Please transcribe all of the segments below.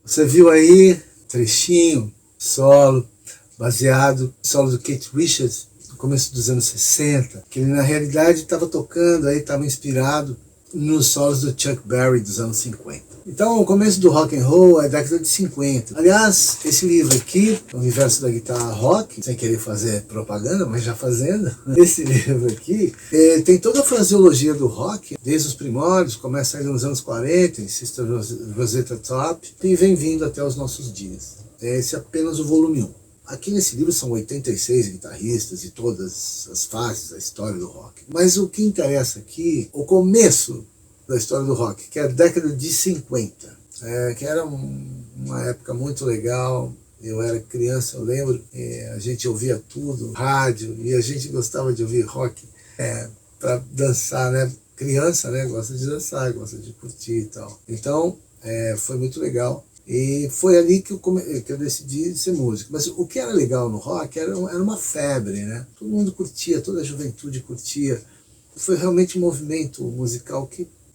Você viu aí, trechinho, solo, baseado no solo do Keith Richards, no começo dos anos 60, que ele na realidade estava tocando, aí estava inspirado nos solos do Chuck Berry dos anos 50. Então o começo do rock and roll é da década de 50. Aliás, esse livro aqui, O Universo da Guitarra Rock, sem querer fazer propaganda, mas já fazendo, esse livro aqui tem toda a fraseologia do rock, desde os primórdios, começa aí nos anos 40, em Sister Rosetta Top, e vem vindo até os nossos dias. Esse é apenas o volume 1. Aqui nesse livro são 86 guitarristas e todas as fases da história do rock. Mas o que interessa aqui, o começo da história do rock, que é a década de 50, que era uma época muito legal. Eu era criança, eu lembro, a gente ouvia tudo, rádio, e a gente gostava de ouvir rock para dançar, né? Criança, né? Gosta de dançar, gosta de curtir e tal. Então, foi muito legal. E foi ali que eu decidi ser músico. Mas o que era legal no rock era uma febre, né? Todo mundo curtia, toda a juventude curtia. Foi realmente um movimento musical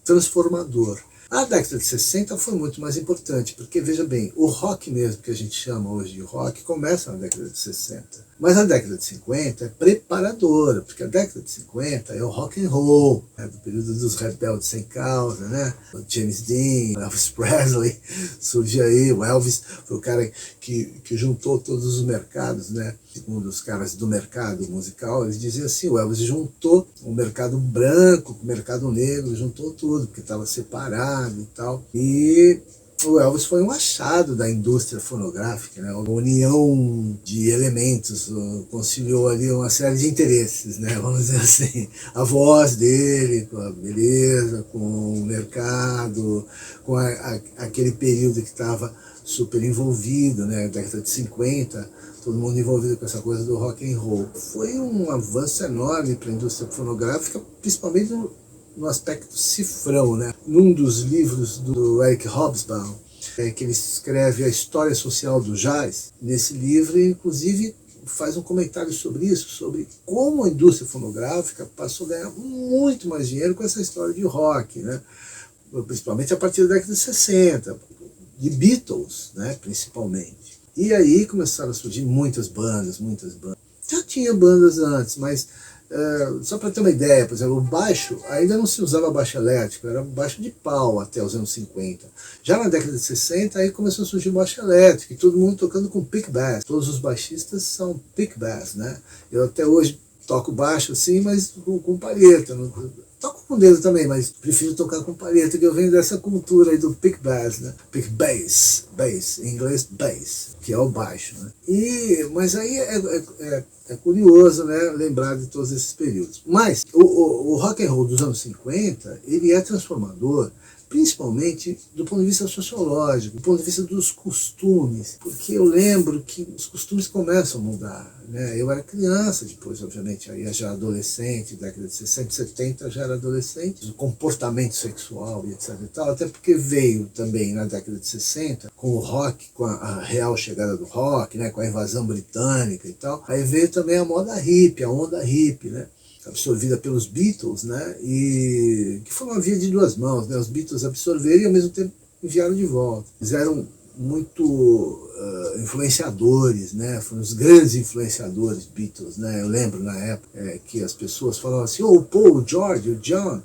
transformador. A década de 60 foi muito mais importante, porque, veja bem, o rock mesmo, que a gente chama hoje de rock, começa na década de 60. Mas a década de 50 é preparadora, porque a década de 50 é o rock and roll, do período dos rebeldes sem causa, né? O James Dean, Elvis Presley, surge aí. O Elvis foi o cara que juntou todos os mercados, né? Segundo os caras do mercado musical, eles diziam assim, o Elvis juntou o mercado branco com o mercado negro, juntou tudo, porque estava separado e tal. E o Elvis foi um achado da indústria fonográfica, né? Uma união de elementos, conciliou ali uma série de interesses, né? Vamos dizer assim, a voz dele, com a beleza, com o mercado, com aquele período que estava super envolvido, né? Década de 50, todo mundo envolvido com essa coisa do rock and roll. Foi um avanço enorme para a indústria fonográfica, principalmente no aspecto cifrão, né? Num dos livros do Eric Hobsbawm, que ele escreve a história social do jazz, nesse livro, inclusive, faz um comentário sobre isso, sobre como a indústria fonográfica passou a ganhar muito mais dinheiro com essa história de rock, né? Principalmente a partir da década de 60, de Beatles, né? Principalmente. E aí começaram a surgir muitas bandas. Já tinha bandas antes, mas só para ter uma ideia, por exemplo, o baixo, ainda não se usava baixo elétrico, era baixo de pau até os anos 50. Já na década de 60, aí começou a surgir o baixo elétrico, e todo mundo tocando com pick bass. Todos os baixistas são pick bass, né? Eu até hoje toco baixo assim, mas com palheta. Toco com dedo também, mas prefiro tocar com palheta, que eu venho dessa cultura aí do pick bass, né? Pick bass, em inglês bass, que é o baixo, né? Mas aí é curioso, né, lembrar de todos esses períodos. Mas o rock and roll dos anos 50, ele é transformador, principalmente do ponto de vista sociológico, do ponto de vista dos costumes, porque eu lembro que os costumes começam a mudar, né? Eu era criança, depois, obviamente, aí já adolescente, década de 60, 70 já era adolescente, o comportamento sexual e etc e tal, até porque veio também na década de 60, com o rock, com a real chegada do rock, né, com a invasão britânica e tal, aí veio também a moda hippie, a onda hippie, né? Absorvida pelos Beatles, né? E que foi uma via de duas mãos, né? Os Beatles absorveram e ao mesmo tempo enviaram de volta. Eles eram muito influenciadores, né? Foram os grandes influenciadores Beatles, né? Eu lembro na época que as pessoas falavam assim, o Paul, o George, o John,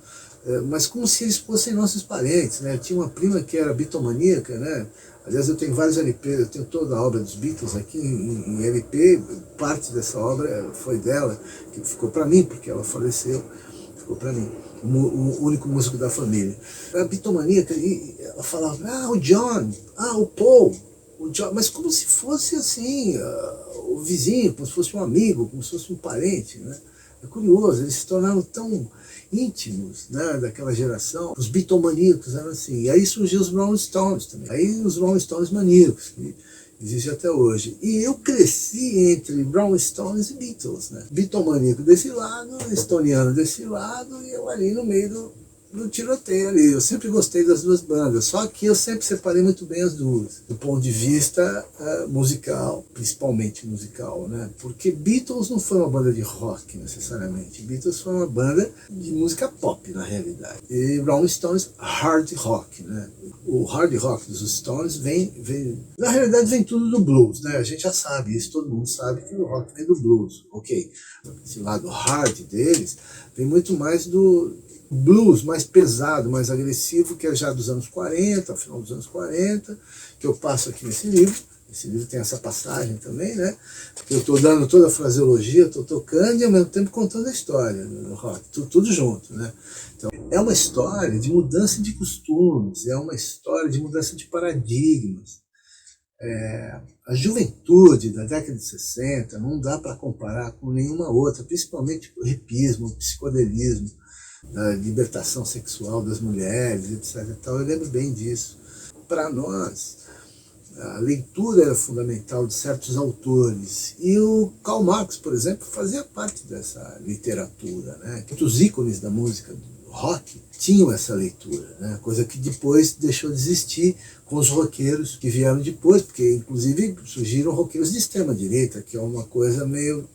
mas como se eles fossem nossos parentes, né? Eu tinha uma prima que era bitomaníaca, né? Aliás, eu tenho vários LPs, eu tenho toda a obra dos Beatles aqui em LP, parte dessa obra foi dela, que ficou para mim, porque ela faleceu, ficou para mim, o único músico da família. Era bitomaníaca, e ela falava, o John, o Paul, o John, mas como se fosse assim, o vizinho, como se fosse um amigo, como se fosse um parente, né? É curioso, eles se tornaram tão íntimos, né, daquela geração. Os bitomaníacos eram assim. E aí surgiu os Rolling Stones também. Aí os Rolling Stones maníacos, que existem até hoje. E eu cresci entre Rolling Stones e Beatles, né? Bitomaníaco desse lado, estoniano desse lado, e eu ali no meio no tiroteio ali. Eu sempre gostei das duas bandas, só que eu sempre separei muito bem as duas, do ponto de vista musical, principalmente musical, né? Porque Beatles não foi uma banda de rock necessariamente, Beatles foi uma banda de música pop na realidade, e Rolling Stones hard rock, né? O hard rock dos Stones na realidade vem tudo do blues, né? A gente já sabe isso, todo mundo sabe que o rock vem do blues, ok? Esse lado hard deles vem muito mais do blues mais pesado, mais agressivo, que é já dos anos 40, final dos anos 40, que eu passo aqui nesse livro. Esse livro tem essa passagem também, né? Eu estou dando toda a fraseologia, estou tocando e ao mesmo tempo contando a história do rock, tudo junto, né? Então, é uma história de mudança de costumes, é uma história de mudança de paradigmas. A juventude da década de 60 não dá para comparar com nenhuma outra, principalmente o hipismo, o psicodelismo, a libertação sexual das mulheres, etc. Eu lembro bem disso. Para nós, a leitura era fundamental de certos autores. E o Karl Marx, por exemplo, fazia parte dessa literatura, né? Os ícones da música rock tinham essa leitura, né? Coisa que depois deixou de existir com os roqueiros que vieram depois, porque inclusive surgiram roqueiros de extrema direita, que é uma coisa meio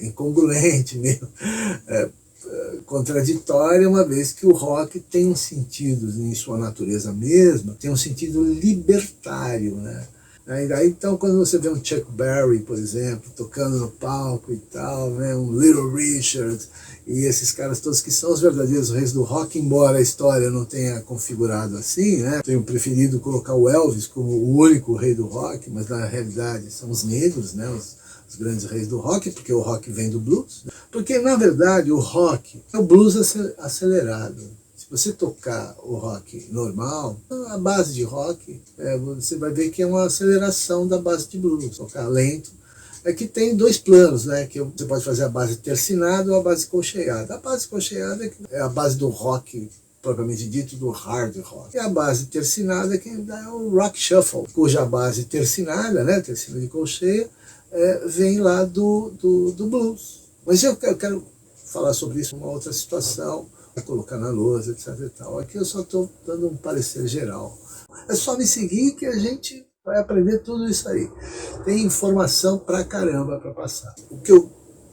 incongruente, meio contraditória, uma vez que o rock tem um sentido, em sua natureza mesma, tem um sentido libertário, né? Então, quando você vê um Chuck Berry, por exemplo, tocando no palco e tal, né, um Little Richard, e esses caras todos que são os verdadeiros reis do rock, embora a história não tenha configurado assim, né? Tenho preferido colocar o Elvis como o único rei do rock, mas na realidade são os negros, né? Os grandes reis do rock, porque o rock vem do blues. Porque, na verdade, o rock é o blues acelerado. Se você tocar o rock normal, a base de rock, você vai ver que é uma aceleração da base de blues. Tocar lento, que tem dois planos, né? Que você pode fazer a base tercinada ou a base colcheada. A base colcheada é a base do rock, propriamente dito, do hard rock. E a base tercinada que é o rock shuffle, cuja base tercinada, né? Tercina de colcheia, vem lá do blues. Mas eu quero falar sobre isso numa outra situação, colocar na lousa, etc. e tal. Aqui eu só estou dando um parecer geral. É só me seguir que a gente vai aprender tudo isso aí. Tem informação pra caramba para passar. O que eu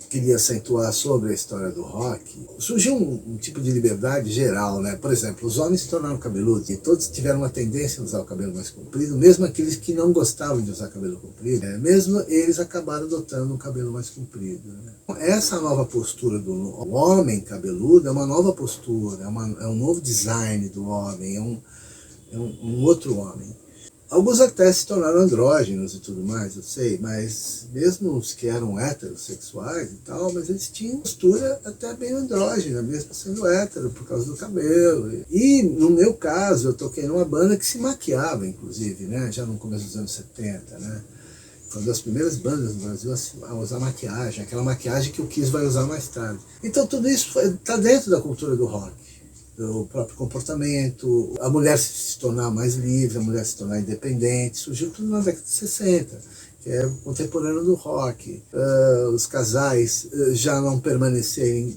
queria acentuar sobre a história do rock, surgiu um tipo de liberdade geral, né? Por exemplo, os homens se tornaram cabeludos e todos tiveram uma tendência a usar o cabelo mais comprido, mesmo aqueles que não gostavam de usar cabelo comprido, mesmo eles acabaram adotando um cabelo mais comprido, né? Essa nova postura do homem cabeludo é uma nova postura, é um novo design do homem, é um outro homem. Alguns até se tornaram andrógenos e tudo mais, eu sei, mas mesmo os que eram heterossexuais e tal, mas eles tinham postura até bem andrógena, mesmo sendo hétero, por causa do cabelo. E no meu caso, eu toquei numa banda que se maquiava, inclusive, né, já no começo dos anos 70, né? Foi uma das primeiras bandas no Brasil a usar maquiagem, aquela maquiagem que o Kiss vai usar mais tarde. Então tudo isso está dentro da cultura do rock. O próprio comportamento, a mulher se tornar mais livre, a mulher se tornar independente, surgiu tudo na década de 60, que é contemporâneo do rock. Os casais já não permanecerem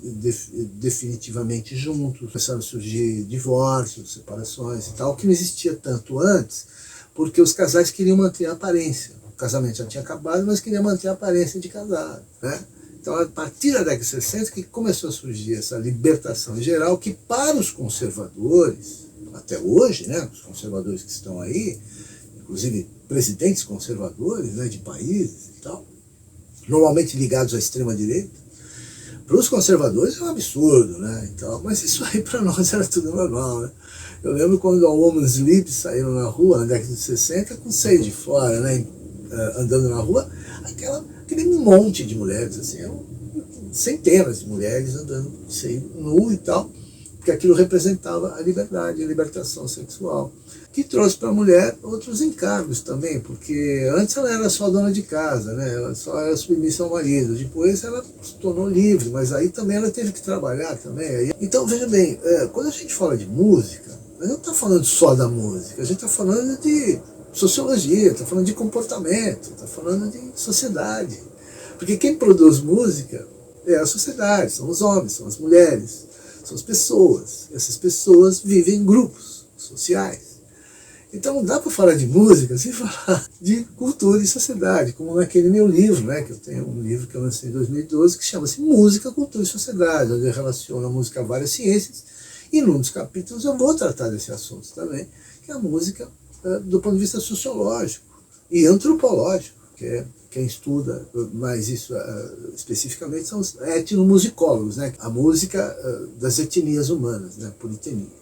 definitivamente juntos, começaram a surgir divórcios, separações e tal, que não existia tanto antes, porque os casais queriam manter a aparência. O casamento já tinha acabado, mas queriam manter a aparência de casado, né? Então, a partir da década de 60 que começou a surgir essa libertação em geral, que para os conservadores, até hoje, né, os conservadores que estão aí, inclusive presidentes conservadores, né, de países e tal, normalmente ligados à extrema-direita, para os conservadores é um absurdo, né, então, mas isso aí para nós era tudo normal, né. Eu lembro quando a Woman's Lib saíram na rua, na década de 60, com seio de fora, né, andando na rua, aquele monte de mulheres, assim, centenas de mulheres andando sem nu e tal, porque aquilo representava a liberdade, a libertação sexual, que trouxe para a mulher outros encargos também, porque antes ela era só dona de casa, né? Ela só era submissa ao marido, depois ela se tornou livre, mas aí também ela teve que trabalhar também. Então, veja bem, quando a gente fala de música, a gente não está falando só da música, a gente está falando de sociologia, está falando de comportamento, está falando de sociedade. Porque quem produz música é a sociedade, são os homens, são as mulheres, São as pessoas. Essas pessoas vivem em grupos sociais. Então não dá para falar de música sem falar de cultura e sociedade, como naquele meu livro, né, que eu tenho um livro que eu lancei em 2012, que chama-se Música, Cultura e Sociedade, onde eu relaciono a música a várias ciências, e num dos capítulos eu vou tratar desse assunto também, que é a música do ponto de vista sociológico e antropológico, que é quem estuda mais isso especificamente são os etnomusicólogos, né? A música das etnias humanas, né? Por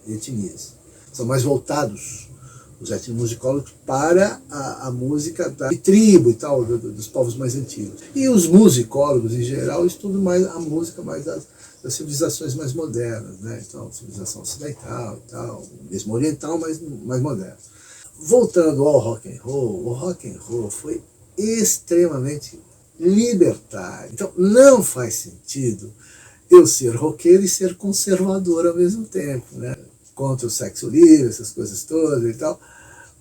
etnias. São mais voltados, os etnomusicólogos, para a música da tribo e tal, dos povos mais antigos. E os musicólogos, em geral, estudam mais a música mais das civilizações mais modernas, né? Então, civilização ocidental e tal, mesmo oriental, mas mais moderna. Voltando ao rock and roll, o rock and roll foi extremamente libertário. Então não faz sentido eu ser roqueiro e ser conservador ao mesmo tempo, né? Contra o sexo livre, essas coisas todas e tal,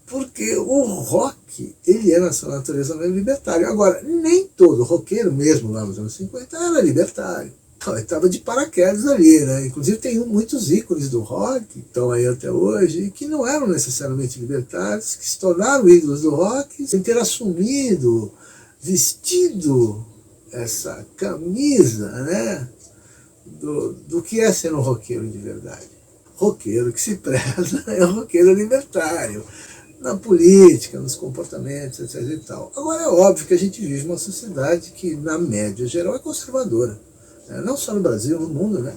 porque o rock, ele é na sua natureza mesmo libertário. Agora, nem todo roqueiro, mesmo lá nos anos 50, era libertário. Ele estava de paraquedas ali, né? Inclusive tem muitos ícones do rock, que estão aí até hoje, que não eram necessariamente libertários, que se tornaram ídolos do rock, sem ter assumido, vestido essa camisa, né? Do que é ser um roqueiro de verdade. Roqueiro que se preza é um roqueiro libertário, na política, nos comportamentos, etc. e tal. Agora é óbvio que a gente vive uma sociedade que, na média geral, é conservadora. Não só no Brasil, no mundo, né?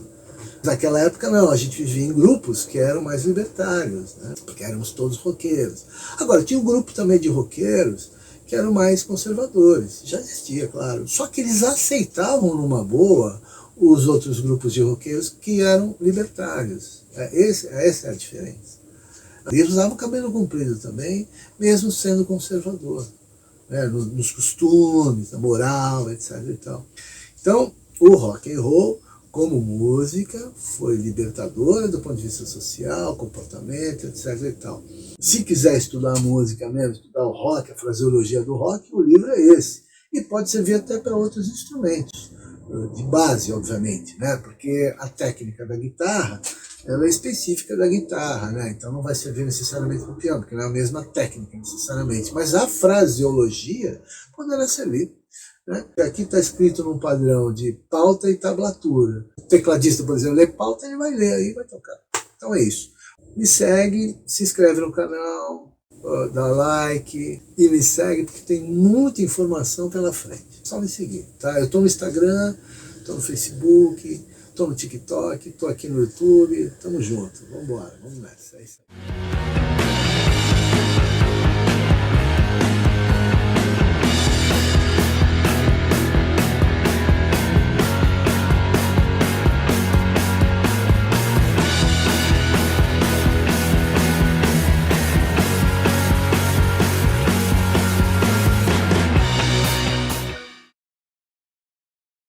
Naquela época não, a gente vivia em grupos que eram mais libertários, né? Porque éramos todos roqueiros. Agora, tinha um grupo também de roqueiros que eram mais conservadores, já existia, claro. Só que eles aceitavam numa boa os outros grupos de roqueiros que eram libertários. Essa é a diferença. Eles usavam cabelo comprido também, mesmo sendo conservador, né? Nos costumes, na moral, etc. e tal. Então, o rock and roll, como música, foi libertadora do ponto de vista social, comportamento, etc. e tal. Se quiser estudar a música mesmo, estudar o rock, a fraseologia do rock, o livro é esse. E pode servir até para outros instrumentos, de base, obviamente, né? Porque a técnica da guitarra, ela é específica da guitarra, né? Então não vai servir necessariamente para o piano, porque não é a mesma técnica necessariamente. Mas a fraseologia poderá servir. Né? Aqui está escrito num padrão de pauta e tablatura. O tecladista, por exemplo, lê pauta, ele vai ler aí e vai tocar. Então é isso. Me segue, se inscreve no canal, dá like e me segue, porque tem muita informação pela frente. Só me seguir, tá? Eu estou no Instagram, estou no Facebook, estou no TikTok, estou aqui no YouTube. Tamo junto, vamos embora, vamos nessa. É isso aí.